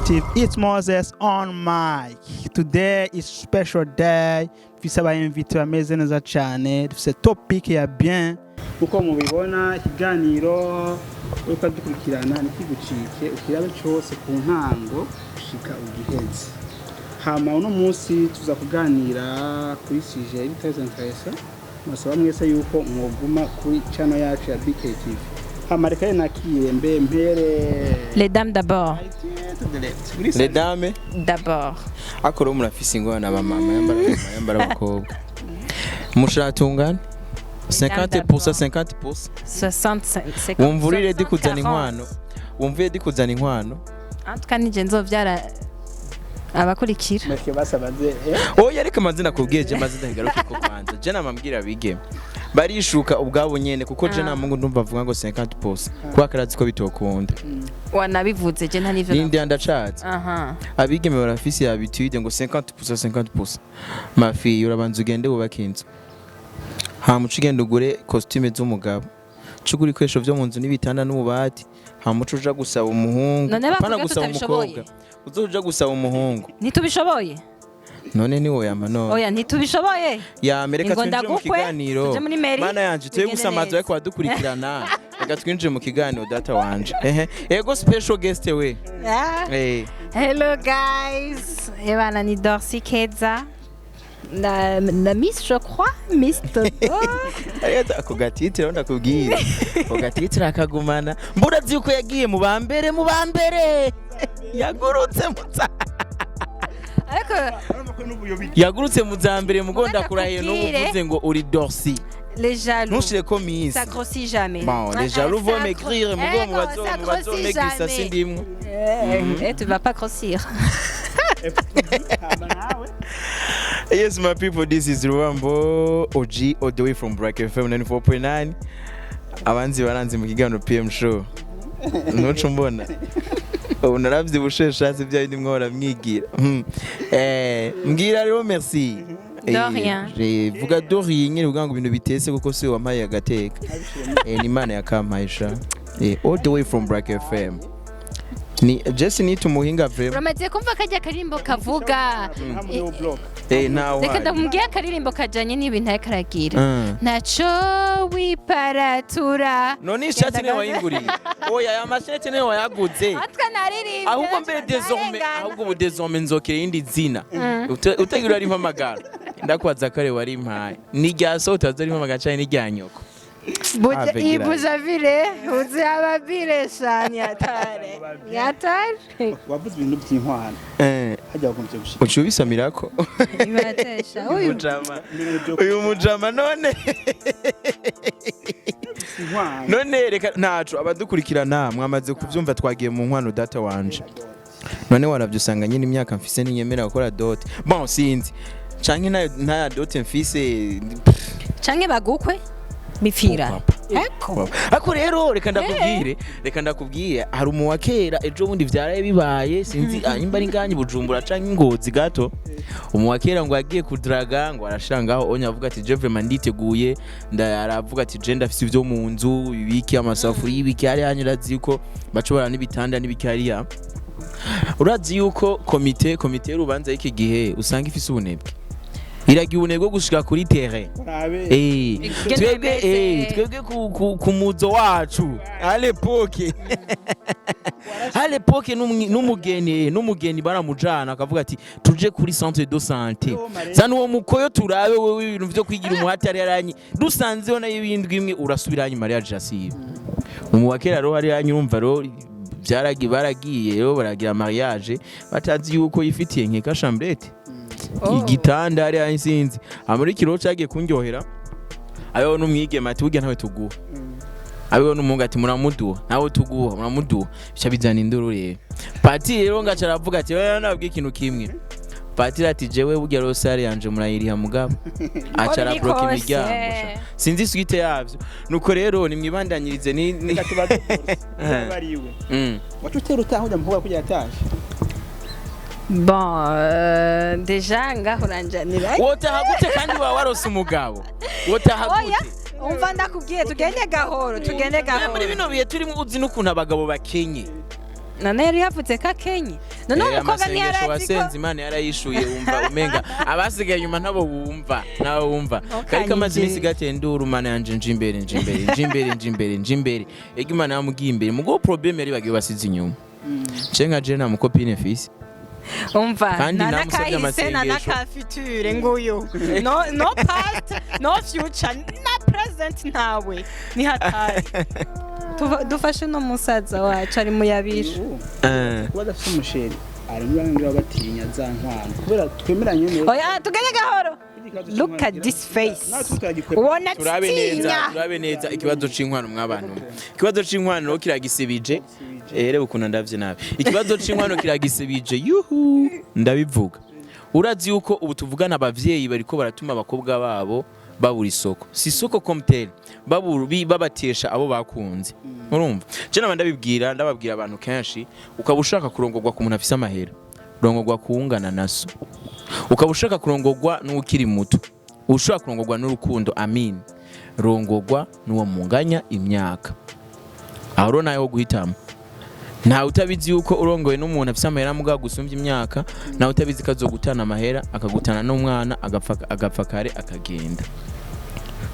BKTV. It's Moses on mic. Today is special day. Dufise abayinvite bameze neza cyane. Dufise topic ya bien. Uko mubibona ikiganiro uko dukurikirana nikigucike ukirabe cyose ku ntango gushika ugiheze. Hama uno munsi tuza kuganira kuri sujet y'iteza interesa. Masaba mwese yuko mwoguma kuri channel yacu ya BKTV. Hamareka nakire mbere les dames d'abord. Les dames D'abord. akoro murafise ingwana ba mama yambara abakobwa mushatungana 50% 50% 65. wumvurire dikuzana inkwano wumvuye dikuzana inkwano Antuka nije nzovyara abakurikira. Meke basabaze oya ariko amazina kubwiye amazina ngaruka ko kwanza je namambwira bige barishuka ubwabo nyene kuko je namungu ndumva avuga ngo 50% kwa karazi ko bitokunda Wanabivuze je nta nivyo. nindi andacatse abigeme barafise habitude ngo 50% mafi urabanza ugende wubaka inzu hamuca ugenda ugure costume z'umugabo cugura ibikoresho vyo mu nzu n'ibitanda n'ububati hamuca uja gusaba umuhungu pana gusaba umukobwa uzoja gusaba umuhungu ntitubishoboye none ni wowe amano oya ntitubishoboye ya Amerika twinjire mu kiganiro mana yanje tuye gusamaza ariko badukurikirana reka twinjire mu kiganiro data wanje ego special guest we Hello guys, Ebana ni Dorcy Keza. La Miss, je crois, Miss Toto. ako gatitira ndakubwira ako gatitira akagumana mbura ziko yagiye mu bambere yagurutse yagurutse mu zambere mugonda kurahiye no uvuze ngo uri Dorcy. Les jaloux. Ntushire ko Miss. Ça grossit jamais. Bon, les jaloux vont m'écrire mugo mu bazo megisa sindimwe. Tu vas pas grossir. Yes, my people, this is Ruambo OG all the way from BKTV 94.9. Abanzi baranzi mu kiganiro PM show. Ntuco mbona. Unaravye busheshatse bya bindi mwora mwigira. Mbwira rero merci. De rien. Vuga de rien nyine uvuga ngo ibintu bitese kuko se wampaye agateka. Ni Imana yakampaisha. All the way from BKTV. Ni just need to muhinga vrema. Uramaze kumva kajya karimbo kavuga. Nawe. Reka ndamubwiye karirimbo kajanye n'ibintu yakaragira. Naco wiparatura. None ishati ne wayinguriye. Oya ya mashati ne wayaguze. Atwa naririmba. Ahubwo mbere désormais ahubwo bu désormais nzokere indi zina. Utagira ari mpamagara. Ndakwaza kare wari mpaye. Ni ryaso utazari mpamagara cyane ni ryanyoko. Ibuzavire uzi ababire shani yatare. wavuze ibintu by'inkwano hajya gukomeza gushika ucubisamirako ibatesha uyu mujama none reka ntacu abadukurikirana mwamaze kuvyumva twagiye mu nkwano data wanje none waravyusanga nyine imyaka mfise ninyemera gukora dot bon sinzi canke nta dot mfise canke bagukwe bipfira ako rero reka ndakubwire hari umuwa kera ejo bundi vyaraye bibaye sinzi anyimba ari nganye Bujumbura canke Ngozi gato umuwa kera ngo yagiye kudraga ngo arashangaho onya avuga ati je vraiment nditeguye ndaravuga ati je ndafise ivyo mu nzu ibiki amasafuri ibiki ari hanyura ziko bacobora n'ibitanda n'ibikariya urazi yuko komite y'urubanza y'iki gihe usanga ifise ubunebwe iragiye ubunebwe gushika kuri terrain twebwe ku muzo wacu à l'époque n'umugeni baramujana akavuga ati tuje kuri centre de santé zana uwo mukoyo turabe wewe ibintu vyo kwigira umuhati ari yaranyi dusanzeho nayo ibindwi imwe urasubira nyuma mariage asibe umuwakera ro hari yanyumva ro baragiye rero baragira mariage batazi yuko yifitiye nkeka chambrette igitanda ari ansinzi amuri kiro cagiye kunjohera ayo numwigema ati burya ntawe tuguha ayo numunga ati muramuduha nawe tuguha muramuduha bica bizana induru rero pati rero ngaca aravuga ati nabwiye ikintu kimwe pati ati jewe burya rosari yanje murayiriha mugabo aca arabloka imiryango sinzi suite yavyo nuko rero nimwibandanyirize ni bariwe watutera utaho ndamuvuga ko yatashe Bon, déjà ngaho ranjanira. Wotahagute kandi wa warose umugabo. Wotahagute. Umva ndakubwiye tugende gahoro. Muri bino bihe turimo uzi n'ukuntu abagabo bakenye. none yari yavuze ko akenye none umukobwa ntiyarazi ko wasenze Imana yarayishuye wumva umenga abasigaye nyuma ntabo wumva kariko amazi imisi gatendura Imana yanje njimbere ega Imana yamugiye imbere mugo problem yari bagiye basize inyuma cenga je na mukopine fisi umva nana kahise nana ka future nguyu no past no future na present nawe ni hatari dufashe no musaza wacu ari muyabisha kuba adafite umusheri ari muri batinya za nkwano kubera twemeranye neza oya tugende gahoro look at this face ubona turabe neza ikibazo c'inkwano mw'abantu ikibazo c'inkwano kiragisibije reba ukuntu ndavye nabi ikibazo c'inkwano kiragisibije yuhu ndabivuga urazi yuko ubu tuvugana abavyeyi bariko baratuma abakobwa babo babura isoko si isoko komtele babatesha abo bakunze urumva je nabandi ndababwira abantu kenshi ukaba ushaka kurongorwa ku muntu afise amahera urongorwa kuungana naso ukaba ushaka kurongorwa n'ukiri muto ushaka kurongorwa n'urukundo amin rongorwa n'uwo munganya imyaka aho nayo guhitamo nta utabizi yuko urongoye n'umuntu afise amahera muga gusumbya imyaka nta utabizi kazogutana amahera akagutana n'umwana agapfa kare akagenda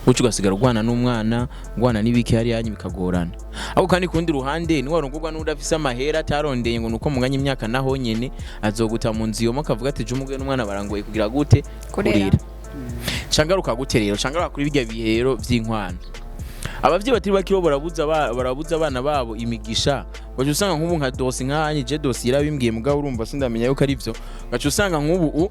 ucu gasigara ugwana n'umwana ngwana n'ibiki hari yanyu bikagorana ako kandi kundi ruhande ni warongorwa n'udafise amahera atarondeye ngo nuko munganya imyaka naho nyene azoguta mu nziyo akavuga ati je umugwe n'umwana barangoye kugira gute kurira cangaruka gute rero cangaruka kuri bijya bihero vy'inkwano abavyeyi batiri bakiro barabuza abana babo imigisha waje usanga nk'ubu nka dosi nkanye je dosi irabimbwiye mugabo urumva sindamenya yuko ari byo gace usanga nk'ubu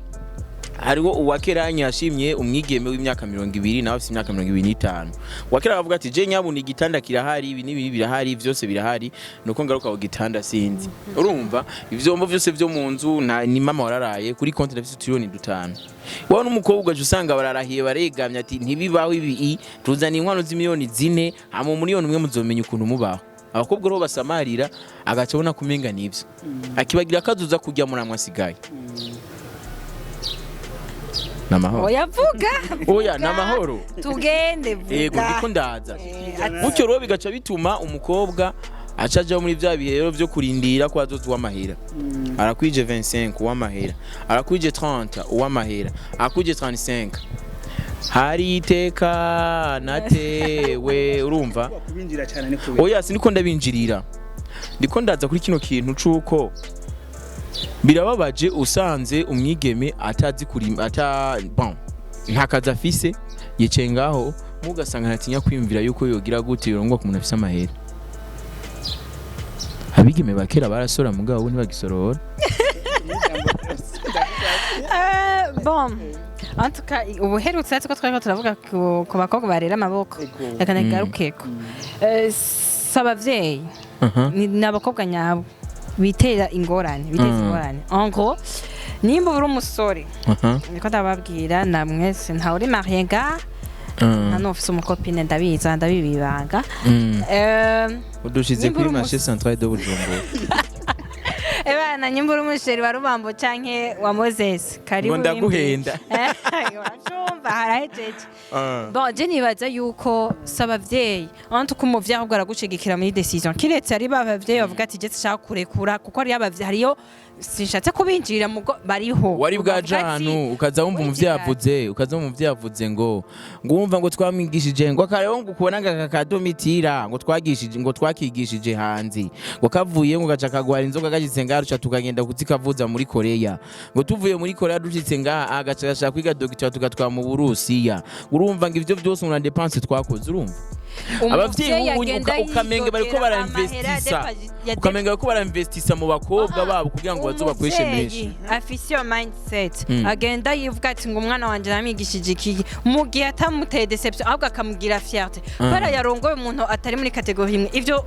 hariho uwakeranya yashimye umwigeme w'imyaka 20 nawe afite imyaka 25 wakera avuga ati je nyabuni igitanda kirahari ibi nibi birahari byose birahari nuko ngaruka ku gitanda sinzi urumva ivyombo byose byo mu nzu ni mama wararaye kuri konti ndafite trillion 5 wawe n'umukobwa aje usanga bararahiye baregamye ati ntibibaho ibi tuzana inkwano z'imiliyoni 4 hama miliyoni 1 muzomenya ukuntu mubaho abakobwa ro basamarira agacabona kumenga nivyo akibagira kazuza kujya muramwa sigaye namahoro oya namahoro tugende vuga yego ndiko ndaza bucyo ro bigaca bituma umukobwa acaje muri bya bihero byo kurindira ko azozwa amahera arakwije 25 uw'amahera arakwije 30 uw'amahera akwije 35 hari iteka natewe urumva oya siniko ndabinjirira ndiko ndaza kuri kino kintu cuko birababaje usanze umwigeme atazi kuri ntakaza afise yicengaho mugasanga natinya kwimvira yuko yogira gute yorongwa ku muntu afise amahera abigeme bakera barasora mugabo ntibagisorora antuka ubuherutse ko twari turavuga ku bakobwa barera amaboko reka nagarukeko sabavyeyi ni abakobwa nyabo biteza ingorane en gros nimba uri umusore niko ndababwira na mwese nta uri marié ga nta n'ufise umukopine ndabibibanga udushize kuri marché central de Bujumbura ebana nyimba uri umusheri wa Rubambo canke wa Moses karibu ndaguhenda wacumva harahejeje bon je nibaza yuko sabavyeyi antu kumuvya ahubwo aragushigikira muri decision kiretse ari bavyeyi bavuga ati je nshaka kurekura kuko ari abavyeyi hariyo sinshatse kubinjirira mugo bariho wari bwaje hano ukaza wumva umuvyeyi yavuze ngo ngumva ngo twamwigishije ngo akareho ngo kubona ngakadomitira ngo twakigishije hanze ngo kavuye ngo gaca kagwara inzoga gashitse ngaruca tukagenda kuzikavuza muri Korea ngo tuvuye muri Korea dushitse ngaha agaca gashaka kwiga doctor tugatwa mu Burusiya urumva ngo ivyo byose una dépense twakoze urumva abavyeyi ukamenga bariko barainvestisa mu bakobwa babo kugira ngo bazobakweshe menshi afise your mindset agenda yivuga ati ngo umwana wanje namigishije iki mu gihe atamuteye deception ahubwo akamugira fierté para yarongoye umuntu atari muri categorie imwe ivyo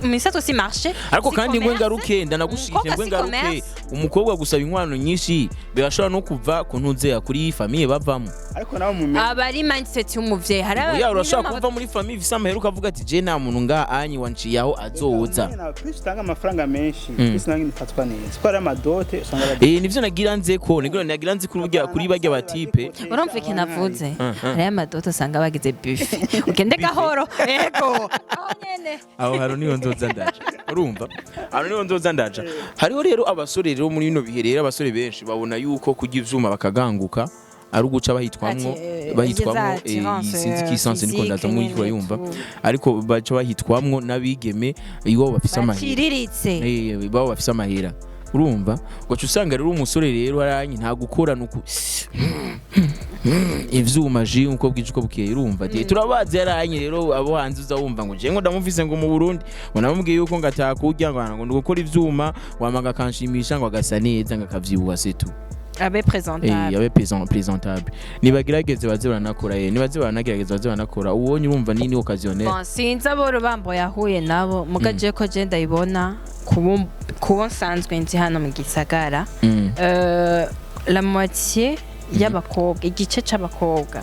misato si marché ariko kandi ngwe ngaruke ndanagushije ngwe ngaruke umukobwa gusaba inkwano nyinshi birashobora no kuva ku ntuze kuri famille bavamo ariko nawo mumenye abari mindset y'umuvyeyi haraba urashobora kuva muri famille visa amahera ukavuga ati je nta muntu nga anyi wanciyaho azoza utanga amafaranga menshi bisinangi nifatwa neza ko ari amadote usanga nivyo nagira nze kuri bajya batipe urumva iki navuze ari amadote usanga bagize buffet ugende gahoro yego aho haro niho nzoza ndaje urumva haro niho nzoza ndaje hariho rero abasore rero muri bino bihe rero abasore benshi babona yuko kujya ivyuma bakaganguka ari uguca bahitwamwo sinzi kisanse niko ndaza muyikora yumva ariko baca bahitwamwo nabigeme iyo bafise amahera babo bafise amahera urumva ugaca usanga rero umusore rero aranye nta gukora nuko ivyuma ji uko bwije uko bukeye urumva turabazi yaranye rero abo hanze uza wumva ngo je ngo ndamuvise ngo mu Burundi ngo namubwiye yuko ngataka kurya ngo ndugukora ivyuma wamaga kanshimisha ngo agasa neza ngakavyibuha setu abe présentable nibagerageze baze baranakora nibaze baranagerageza baze baranakora uwonye urumva nini occasionnel sinzi abo bambo yahuye nabo mugaje ko je ndayibona kubo nsanzwe nzi hano mu gisagara la moitié y'abakobwa igice c'abakobwa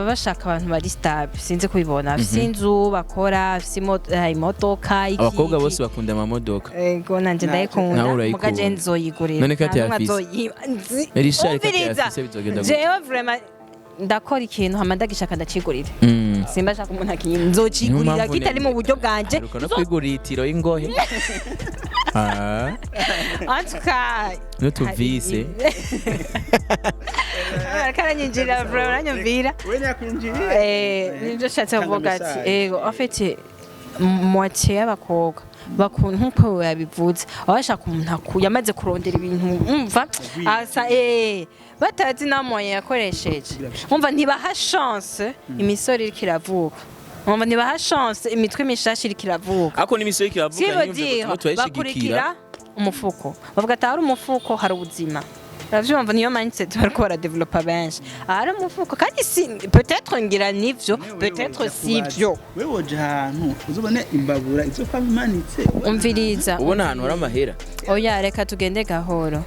bashaka abantu bari stable sinzi kubibona afise inzu bakora afise imodoka iki abakobwa bose bakunda amamodoka ego nanje ndayikunda mugaje nzoyigurira none kati yafise Richard kati yafise bizogenda jewe vraiment ndakora ikintu hama ndagishaka ndacigurira simba shaka umuntu akinyi nzocigurira kitari mu buryo bwanje no kwigurira itiro y'ingohe antuka no tuvise karanyinjira vraiment nyumvira nivyo shatse kuvuga ati ego afite moitié y'abakobwa bakunda nkuko yabivuze abashaka umuntu yamaze kurondera ibintu umva asa batazi namoye yakoresheje umva ntibaha chance imisoro iri kiravuka umva ntibaha chance imitwe mishashi iri kiravuka ako n'imisoro kiravuka nyumva bakurikira umufuko bavuga ati hari umufuko hari ubuzima Ravyumva niyo mindset bariko baradevelopa benshi ari umufuko kandi peut-être ngira nivyo peut-être sivyo wewe woje ahantu uzobone imbabura izo kwa bimanitse umviriza ubona ahantu hari amahera oya reka tugende gahoro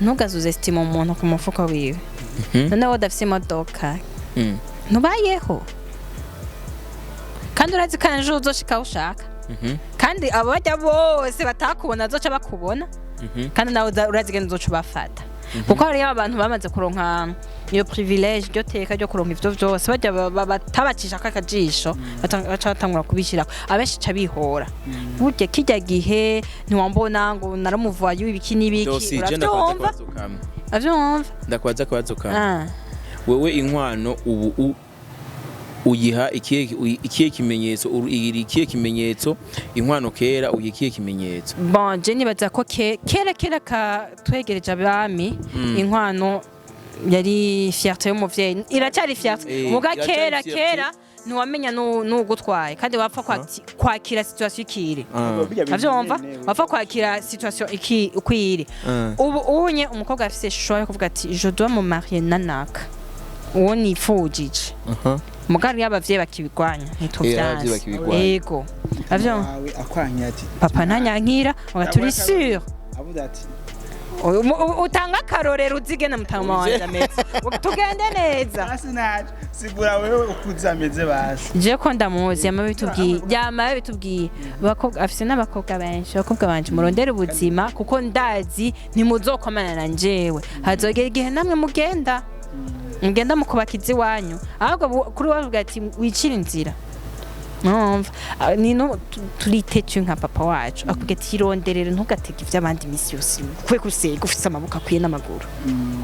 ntugazuze estima umuntu ku mufuko wiwe none wodafise imodoka ntubayeho kandi urazi kanje uzoshika ushaka kandi abo bajya bose batakubona azoca bakubona kandi nawe urazi genda uzoca bafata kuko hari abantu bamaze kuronka iyo privilege ryo teka ryo kuronka ivyo vyose bajya batabacisha akajisho batangura kubishira abenshi ca bihora burya kijya gihe ntiwambona ngo naramuvayo ibiki nibiki uravyumva avyumva ndakwaza kwazo kamwe wewe inkwano ubu uyiha ikihe kimenyetso inkwano kera uyikiye kimenyetso bon je nibaza ko kera ka twegereje abami inkwano yari fierté y'umuvyeyi iracyari fierté muga kera ntiwamenya n'ugutwaye kandi wapfa kwakira situation ikiri avyumva wapfa kwakira situation ukwiri ubu unye umukobwa afise choix yo kuvuga ati je dois me marier nanaka uwo nifujije mugari y'abavyeyi bakibigwanya ntituvyanze yego avyo akwanya ati papa ntanyankira ugaturi sûr avuga ati utanga karorero uzigena mutama wanje ameze tugende neza asinaje sigura wewe ukuzameze basi je ko ndamuzi yama bitubwiye bakobwa afise n'abakobwa benshi bakobwa banje murondera ubuzima kuko ndazi ntimuzokomana na njewe hazogera igihe namwe mugenda mukubakizi wanyu ahubwo kuri wavuga ati wicira inzira numva nino turiteje nka papa wacu akubwiye ati ronderere ntugateke ivy'abandi misi yose kwe kusega ufise amaboko akwiye n'amaguru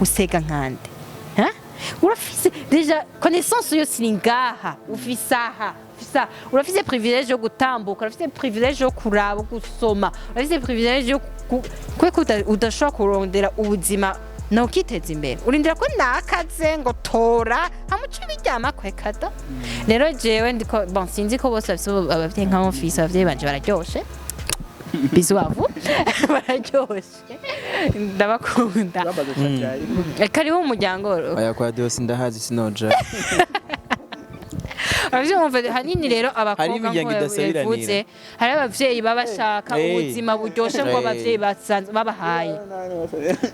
usega nkande urafise deja connaissance yose ni ngaha ufisa urafise privilege yo gutambuka urafise privilege yo kuraba gusoma urafise privilege yo kwe udashobora kurondera ubuzima no kiteza imbere urindira ko nakaze ngo tora hamuca bijyama kwekada rero jewe ndiko bon sinzi ko bose abavyeyi nka office abavyeyi banje bararyoshe bizuavu bararyoshe ndabakunda kariho umuryango aya kwa Dios ndahazi sinoja avyumva hanini rero abakobwa yavuze hari abavyeyi babashaka ubuzima buryoshe ngo abavyeyi babahaye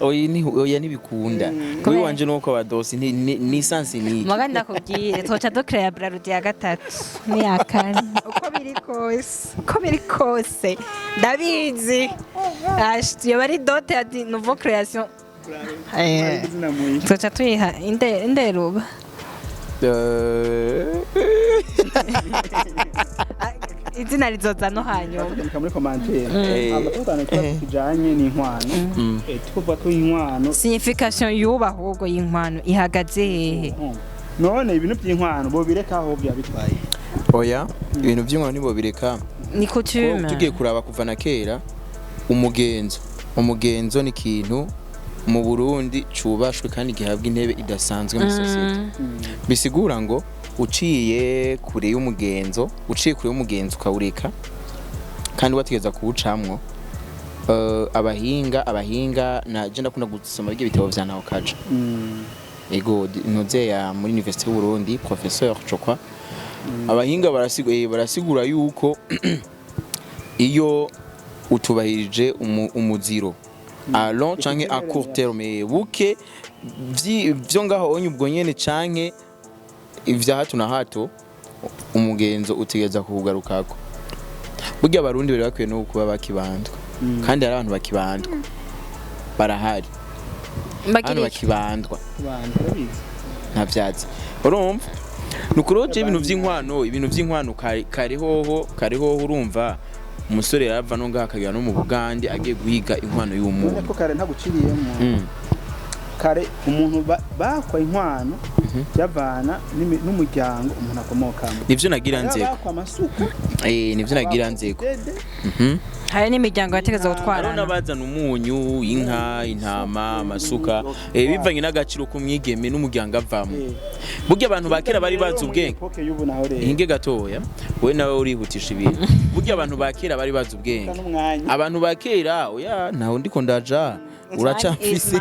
oya nibikunda kuri wanje nuko abadosi ni sansi ni maga ndakubwiye twoca ducrea brarudi ya gatatu ni yakane uko biri kose ndabizi yo bari dote ati nouveau création twoca tuyiha inderuba izina rizoza no hanyuma batandika muri commentaire amatutano kijanye n'inkwano tukuvuga ko inkwano signification yuba ahubwo y'inkwano ihagaze hehe none ibintu by'inkwano bo bireka aho byabitwaye oya ibintu by'inkwano nibo bireka ni coutume tugiye kuraba kuva na kera umugenzo ni ikintu mu Burundi cubashwe kandi gihabwa intebe idasanzwe mu society bisigura ngo uciye kure y'umugenzo ukawureka kandi wategeza kuwucamwo abahinga na je ndakunda gusoma ibyo bitabo vya naho kaje ego noze ya muri Université y'u Burundi professeur Chokwa abahinga barasigura yuko iyo utubahirije umuziro a long canke a court terme buke vyo ngaho onye ubwo nyene canke ivya hato na hato umugenzo utegeza kugarukako burya abarundi bari bakwiye no kuba bakibandwa kandi hari abantu bakibandwa barahari abantu bakibandwa nta vyatsi urumva nukuroje ibintu vy'inkwano kariho urumva umusore yarava no ngakagira no mu Bugande agiye guhiga inkwano y'umuntu ko kare ntaguciriyemo kare umuntu bakwa inkwano yavana n'umuryango umuntu akomokamo nivyo nagira nzeko bakwa amasuka nivyo nagira nzeko hari n'imiryango yategeza gutwarana n'abazana umunyu inka intama amasuka bivanye n'agaciro kumwigeme n'umuryango avamo burya abantu bakera bari bazi ubwenge inge gatoya we nawe urihutisha ibintu burya abantu bakera bari bazi ubwenge abantu bakera oya ntaho ndiko ndaja uracafise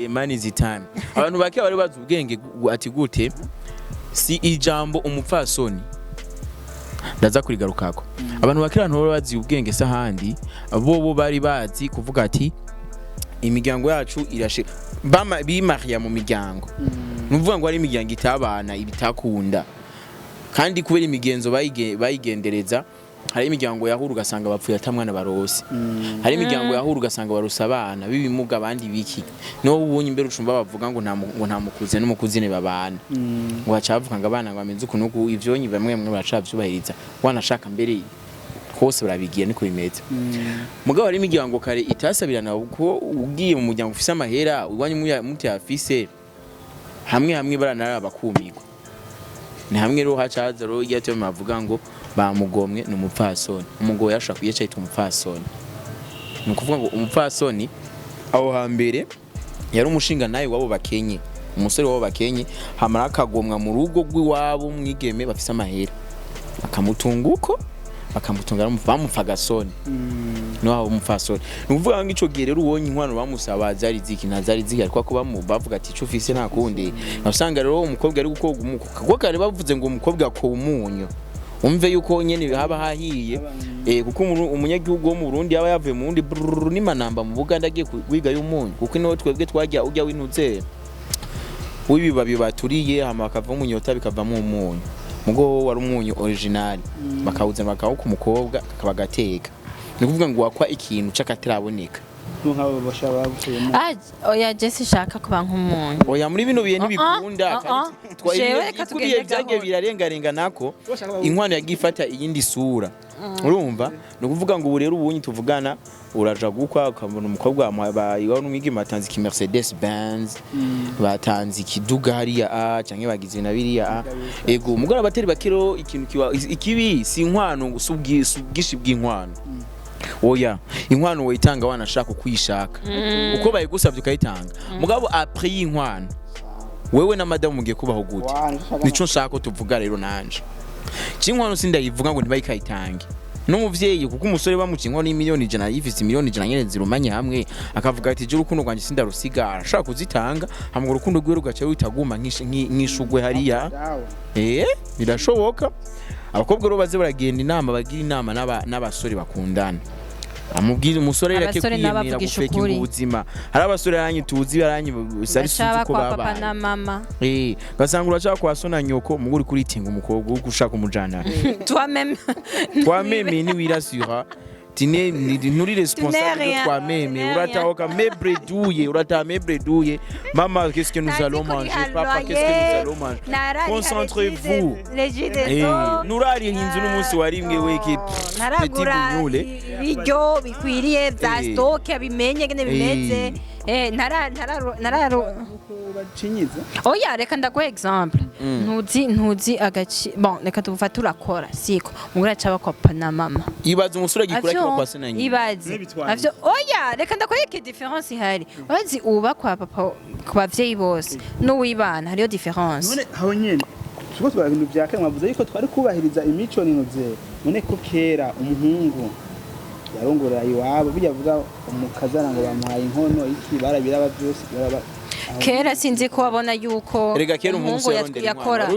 money is time abantu bakera bari bazi ubwenge ati gute si ijambo umupfasoni ndaza kurigarukako abantu bakera nto bazi ubwenge sahandi bo bari bazi kuvuga ati imiryango yacu irashe bimariya mu miryango nuvuga ngo ari imiryango itabana ibitakunda kandi kubera imigenzo bayigendereza hari imiryango yahura ugasanga bapfuye atamwana barose hari imiryango yahura ugasanga barusa abana bibimuga abandi biki no ubunye imbere ucumba bavuga ngo nta mukuze n'umukuzine babana ngo bacavuga ngo abana ngo bamenze ukunugu ivyonyi bamwe baracavyubahiriza wanashaka mbere hose barabigiye niko bimeze mugabo hari imiryango kare itasabirana uko ugiye mu muryango ufise amahera uwanye muti afise hamwe baranaraba kumigwa ni hamwe ro hacaza ro yate bavuga ngo bamugomwe n'umupfasoni umugoye yashaka kuyica yita umupfasoni ni ukuvuga ngo umupfasoni aho hambere yari umushinga naye wabo bakenye umusore wabo bakenye hamara akagomwa mu rugo rw'iwabo mwigeme bafise amahera akamutunguko bakamutunga bamupfa gasoni no habo umupfasoni ni ukuvuga ngo ico gihe rero ubonye inkwano bamusaba zari ziki ntazari ziki ariko ko bavuga ati ico ufise nta kundi usanga rero umukobwa ari gukoga umuko kuko kare bavuze ngo umukobwa akoba umunyu umve yuko nyene haba hahiye kuko umunyagihugu wo mu Burundi yaba yavuye mu Burundi ni manamba mu Buganda agiye kwiga y'umunyu kuko ino twebwe twajya ujya wintuze wibibabi baturiye hama bakava mu nyota bikavamo umunyu mugo wari umunyu original bakawuzana bakawo ku mukobwa akabagateka ni kuvuga ngo wakwa ikintu cakataraboneka nk'abo bashaba gusema oya Jesse shaka kuba nk'umuntu oya muri bino biye ntibikunda twayiriye byage birarengarenga nako inkwano yagifata iyindi sura urumva no kuvuga ngo rero ubunyi tuvugana uraja gukwa ukabona umukobwa bayiwa n'umwigi matanzi ki Mercedes Benz batanzi kiduga hariya canke bagize na biriya ego mugora bateri bakiro ikintu ikibi si inkwano ubwishi bw'inkwano oya inkwano wayitanga wanashaka kwishaka uko bayigusavye ukayitanga mugabo après y'inkwano wewe na madame mugiye kubaho gute nico nshaka ko tuvuga rero nanje cinkwano sindayivuga ngo ntibayikayitange n'umuvyeyi kuko umusore bamucinwa ni miliyoni 100 yifise miliyoni 100 nyene zirumanye hamwe akavuga ati je urukundo rwanje sindarusiga arashaka kuzitanga hamwe urukundo rwe rugaca witaguma nkishugwe hariya birashoboka abakobwa rero baze baragenda inama bagira inama n'abasore bakundana amubwira umusore irake kwiyemera gufeka ubuzima hari abasore yanyu tuzi baranyi sari suko ko baba papa na mama gasanga urashaka kwasona nyoko muguri kuritinga umukobwa uko ushaka umujana toi même ni wirasura nturi responsable de toi-même uratahoka membre douye mama qu'est-ce que nous allons manger papa qu'est-ce que nous allons manger concentrez-vous nurari hinzu n'umunsi warimwe weke petit bunyule ibiryo bikwiriye bya stock abimenye gene bimeze bacinyiza oya reka ndaguha example ntuzi agaci bon reka tugufata urakora siko mugura caba kwa papa na mama ibaza umusura gikura kiba kwa se na nyina ibaze avyo oya reka ndaguha iki difference ihari wazi uba kwa papa ku bavyeyi bose n'uwibana hariyo difference none aho nyene tuko twara ibintu bya kera mwavuze yuko twari kubahiriza imico n'inoze none ko kera umuhungu yarongorera iwabo biyavuga umukazana ngo bamuhaye inkono iki barabiraba byose baraba kera sinzi ko wabona yuko rega kera umuhungu yakora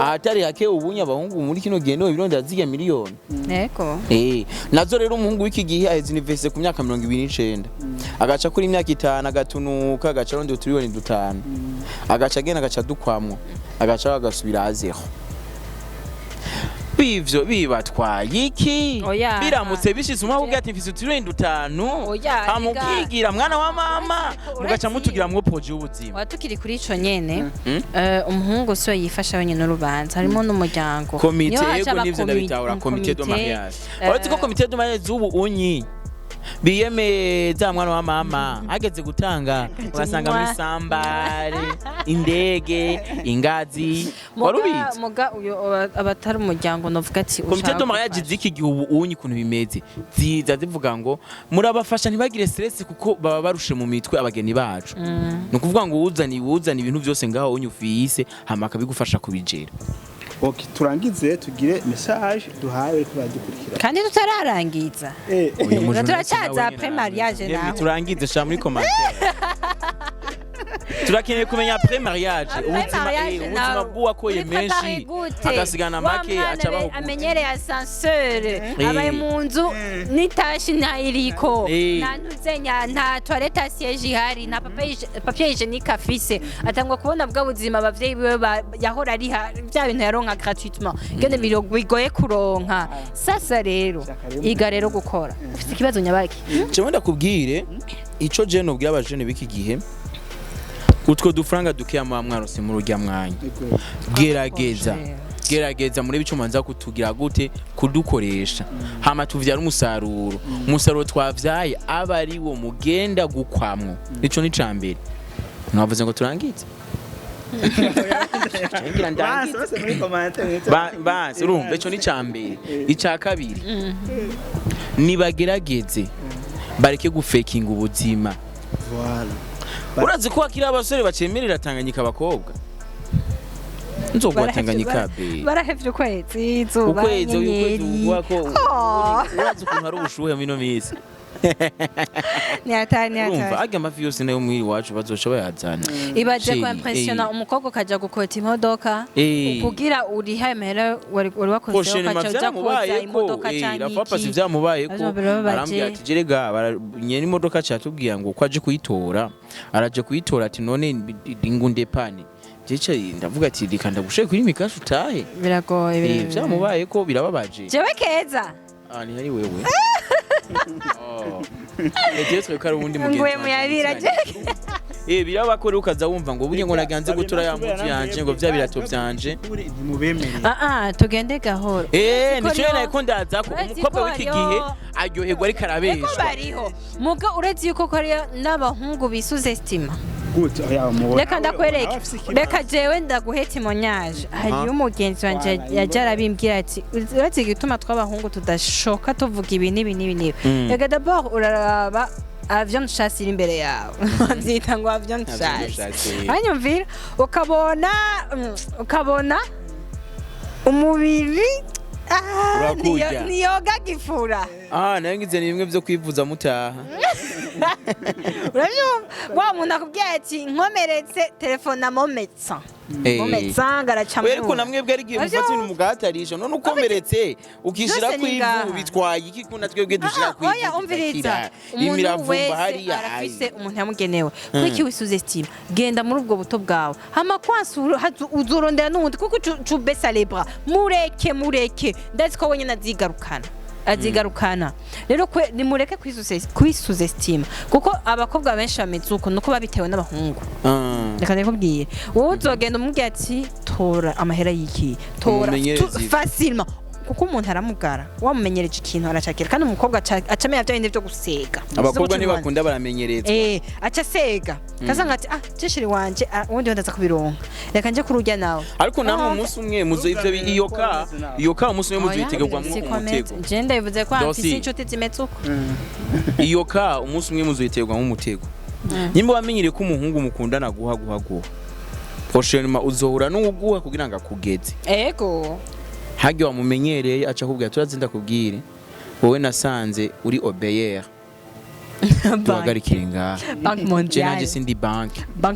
ahatari hake ubunya abahungu muri kino gihe no birondera ziga miliyoni yego nazo rero umuhungu w'iki gihe aheze university ku myaka 29 agaca kuri imyaka 5 agatunuka agaca rondi uturiyoni 5 agaca agenda agaca dukwamwo agaca agasubira azero bivyo bibatwaye iki biramutse bishitse umwe ati mfise uturiyoni 5 hamubwigira mwana wa mama mugaca mutugira mwo projet y'ubuzima watukiri kuri ico nyene umuhungu so yifasha wenyine n'urubanza harimo n'umuryango komite yego nivyo ndabitahura komite de mariage uretse ko komite de mariage ubu unyi biyemeza mwana wa mama ageze gutanga urasanga muri sambare indege ingazi warubizi muga uyo abatari umuryango novuga ati komite de mariage ziki gihe ubu unyi kuntu bimeze ziza zivuga ngo murabafasha ntibagire stress kuko baba barushe mu mitwe abageni bacu no kuvuga ngo uzani ibintu byose ngaho unyi ufise hamaka bigufasha kubijera. Okay, turangize tugire message duhaye kubadukurikira. Kandi tutararangiza. Turacaza après mariage naho. Turangize sha muri commentaire. Turakeneye kumenya après mariage ubuzima bw'uwa koye menshi agasigana make acabaho amenyere ascenseur abaye mu nzu nitashi ntayiriko nantuzenya nta toilette siège ihari na papier hygiénique afise atangwa kubona bwa buzima abavyeyi biwe yahora ari bya bintu yaronka gratuitement gene bigoye kuronka sasa rero iga rero gukora ufite ikibazo nyabaki cyo ndakubwire ico je no bwira abajene biki gihe utwo dufaranga dukiya mu mwarose mu rujya mwanya gerageza muri bico manza kutugira gute kudukoresha hama tuvyara umusaruro twavyaye aba ari wo mugenda gukwamwo nico ni cambere mwavuze ngo turangize basi urumva ico ni cambere ica kabiri nibagerageze bareke gufekinga ubuzima urazi ko akira abasore bacemerera Tanganyika abakobwa nzogwa Tanganyika be barahevye ukwezi izuba inyenyeri urazi ukuntu hari ubushuhe mino misi ni atani urumva aga amafi yose nayo mwiri wacu bazoca bayazana ibaje ko impressiona umukobwa kaja gukota imodoka kugira uri hamera wari wakoze ukaja kuza imodoka cyane papa sivyamubaye ko arambwira ati jerega nyene imodoka cyatubwiye ngo kwaje kuyitora araje kuyitora ati none ingunde pane jeje ndavuga ati rikanda gushe kuri mikashu tahe biragoye vyamubaye ko birababaje jewe keza ni hari wewe Egiye twekara ubundi mugenzi ngwe muyabira je birabakore ukaza wumva ngo bunye ngo naganze gutura ya mutu yanje ngo vya birato vyanje tugende gahoro nico nako ndaza ko umukobwa w'iki gihe aryoherwa ari karabesha ko bariho muga uretse yuko ko ari n'abahungu bisuze estima reka ndakwereke reka jewe ndaguhetse monyaje hari umugenzi wanje yajara bimbwira ati uretse gituma tw'abahungu tudashoka tuvuga ibi nibi reka d'abord uraraba avion chasse iri imbere yawe nzita ngo avion chasse hanyumvira ukabona umubiri niyoga gifura nayo ngize ni bimwe byo kwivuza mutaha wa muntu akubwiye ati nkomeretse telefone amometsa ngaraca we ariko namwe bwe ari gihe mufata ibintu mugatarisha none ukomeretse ukishira kwivu bitwaye iki kuna twebwe dushira kwivu oya umviriza umuntu wese arafise umuntu yamugenewe kwiki wisuze estime genda muri ubwo buto bwawe hama kwansura uzurondera n'undi kuko cubesa les bras mureke ndazi ko wenyine azigarukana azigarukana rero nimureke kwisuzestima kuko abakobwa benshi bameze uko nuko babitewe n'abahungu reka ndakubwiye wowe uzogenda umubwira ati tora amahera y'iki tora facilement kuko umuntu aramugara wamumenyereje ikintu aracakira kandi umukobwa acamenya bya bindi byo gusega abakobwa ntibakunda baramenyerezwa aca sega kazanga ati cishiri wanje ubundi ndaza kubironka reka nje kurujya nawe ariko namwe umunsi umwe muzo ivyo iyo ka umunsi umwe muzoyitegerwa mu mutego je ndabivuze ko afise inshuti zimetse uko iyo ka umunsi umwe muzoyitegerwa mu mutego nyimba wamenyereye ko umuhungu mukundana guha prochainement uzohura n'uguha kugira ngo akugeze ego hagi wamumenyereye aca kubwira turazinda kubwire wowe nasanze uri obeyer duhagarikire ngaha bank mondial nanjye sindi bank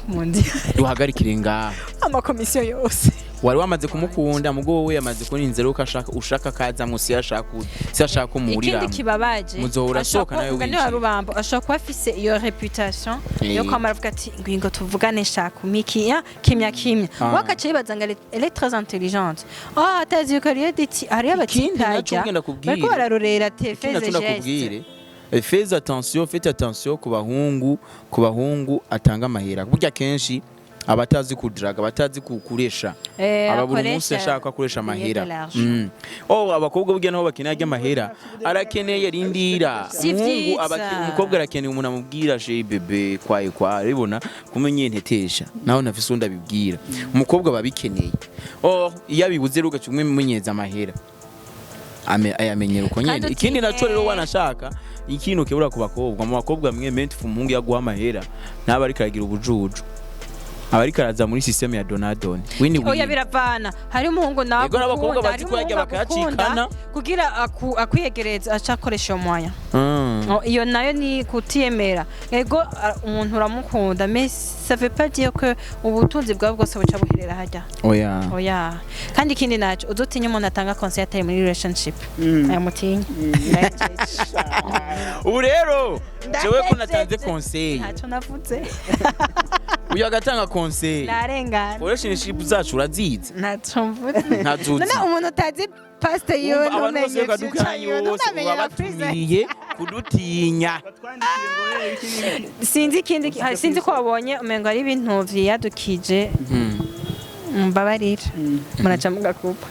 mondial duhagarikire ngaha amakomisiyo yose wari wamaze kumukunda mugo wowe yamaze ko ninzero ko ushaka kaza musi yashaka kumurira ikindi kibabaje muzohora soka nayo winshi ngani rubambo ashaka kuba afise iyo reputation yo kwamara avuga ati ngo tuvugane shaka umiki kimya wakaciye bazanga elle est très intelligente atazi ko ari editi ari abatintajya bariko bararorera tefeze faites attention ku bahungu atanga amahera burya kenshi abatazi kudraga abatazi kukuresha ababura umunsi ashaka kuresha amahera abakobwa burya naho bakeneye amahera arakeneye rindira umuhungu umukobwa arakeneye umuntu amubwira je bebe kwa ribona kumenye ntetesha naho nafise undi abibwira umukobwa babikeneye iyo abibuze ruga cyumwe mumenyeza amahera ayamenyera uko nyene ikindi naco rero wanashaka ikintu kebura ku bakobwa mu bakobwa mwe mente umuhungu yaguha amahera ntaba ari karagira ubujuju abari karaza muri system ya donadon oya biravana hari umuhungu nawe ego abakobwa bazi ko yajya bakayacikana kugira akwiyegereza acakoresha umwanya iyo nayo ni kutiyemera ego umuntu uramukunda mais ça veut pas dire que ubutunzi bwawe bwose buca buherera hajya oya kandi ikindi naco uzotinya umuntu atanga conseil atari muri relationship ayamutinya ubu rero jewe ko natanze conseil ntaco navuze uyu agatanga conseil narengana relationship zacu urazize ntaco mvuze ntazuzi none umuntu utazi pastor yo numenye abatumiye kudutinya sinzi ko wabonye umengo ari ibintu vyadukije mbabarira muraca mugakupa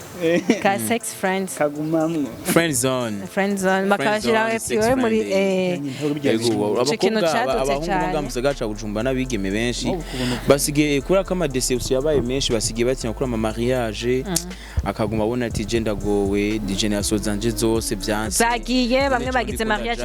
ka sex friends kagumamwe friend zone makashira etiwe muri abahungu bamusagaca Bujumbura n'abigeme benshi basigaye kuri kama deception yabaye menshi basigaye batinya kuri ama mariage akaguma abona ati je ndagowe generation zanje zose byanse zagiye bamwe bagize mariage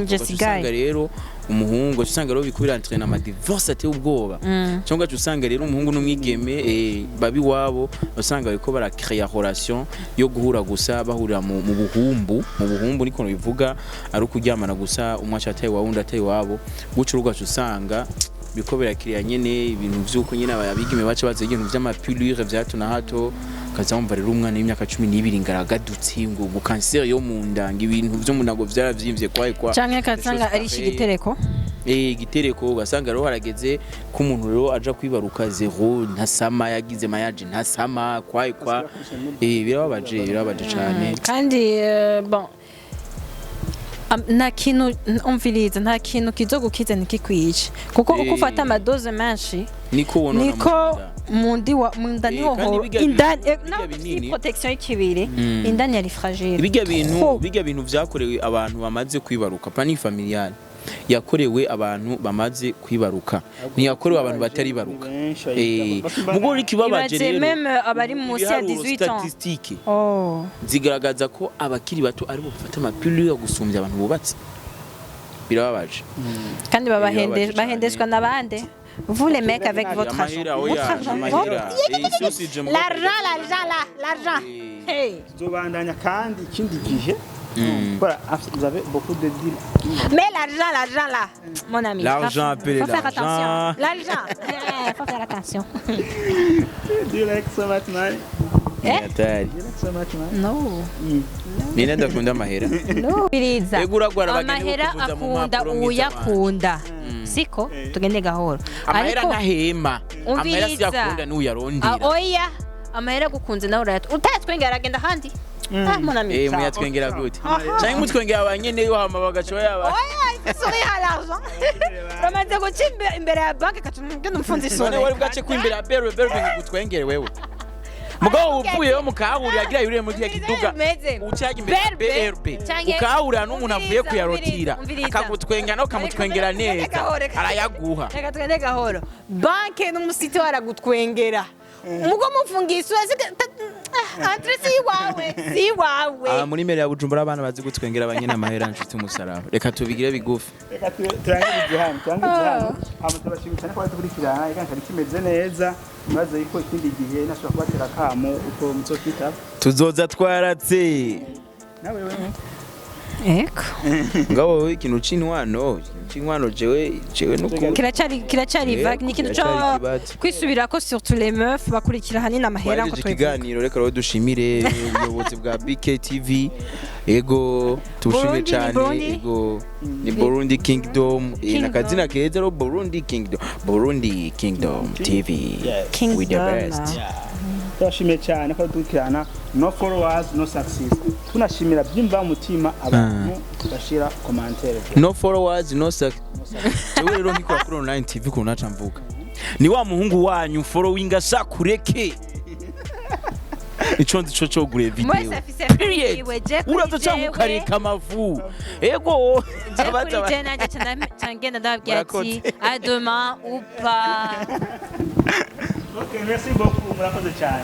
nje sigaye rero umuhungu usanga rero bikubira entraîner ama divorce ate ubwoba cyangwa usanga rero umuhungu n'umwigeme babi wabo usanga bariko bara créer relation yo guhura gusa bahurira mu buhumbu niko bivuga ari kuryamana gusa umwacha ataye wawundi ataye wabo gucu rugacu usanga bikobera kiriya nyene ibintu vyuko nyene abigime baca baze ibintu vy'amapulure vyato na hato kazamva rero umwana w'imyaka 12 ngaragadutse ngo cancer yo mu ndanga ibintu vyo munago vyaravyimbye kwa canke katsanga ari shigitereko igitereko ugasanga rero harageze ko umuntu rero aja kwibaruka zero ntasama yagize mayaje ntasama kwa birababaje cyane kandi bon nta kintu umviriza nta kintu kizogukiza nikikwiye kuko uko ufata amadoze menshi niko mundi wa mundani ho indani protection y'ikibiri indani yari fragile biga bintu vyakorewe abantu bamaze kwibaruka pani familial yakorewe abantu bamaze kwibaruka ntiyakorewe abantu batari baruka mugore kibabaje rero même abari munsi ya 18 ans statistique zigaragaza ko abakiri bato ari bo bafata amapilule yo gusumbya abantu bubatse birababaje kandi bahendeshwa nabande vous les mecs avec votre argent l'argent hey zobandanya kandi ikindi gihe voilà vous avez beaucoup de deals mais l'argent là mon ami l'argent appelé faut faire attention l'argent faut faire attention direct so much money no nina ndakunda amahera no biriza eguragwara amahera akunda uyakunda siko tugende gahoro amahera ntahema amahera siyakunda n'uyarondira oya amahera gukunze nawe urayat utayatwenga aragenda handi mon ami. muyatwengera gute cyangwa mutwengera abanyene yo hama bagacoya yaba Sourire à l'argent. Bamaze guca imbere ya banki katungenda umfunzi isura. none wari bwace kwimbira berbe ngutwengere wewe mugabo uvuyeyo mukahurira agira yuriye mu gihe kiduga ucaga imbere BRB ukahurira n'umuntu avuye kuyarotira akagutwenga no kamutwengera neza arayaguha reka twende gahoro banki n'umusiti waragutwengera mugo mufungiswa Andre si wawe muri mbere ya Bujumbura abana bazi gutwengera abanyene amahera nshuti umusaraba reka tubigire bigufi reka turangize hano hama turashimira cyane ko batukurikirana reka kari kimeze neza maze yuko ikindi gihe nashobora kubatera kamo uko muzokita tuzoza twaratse nawe wewe eko ngabo ikintu cinwano jewe nuko kiracari vague n'ikintu cyo kwisubirako surtout les meufs bakurikira hanini amahera ko twiganiro reka ro dushimire ubuyobozi bwa BKTV ego tushimire cyane ego ni Burundi Kingdom nakazina keza ro Burundi Kingdom TV with the best turashimye cyane ko dukurikirana no followers no success tunashimira byimva mutima abantu bashira commentaire no followers no success wewe rero nkiko kuri online TV ko naca mvuga ni wa muhungu wanyu following asakureke ico ndico cyo gure video uraza cyamukareka amavu ego abaza je cyangenda ndabwiye ati à demain ou pas. Ok, merci beaucoup, murakoze cyane.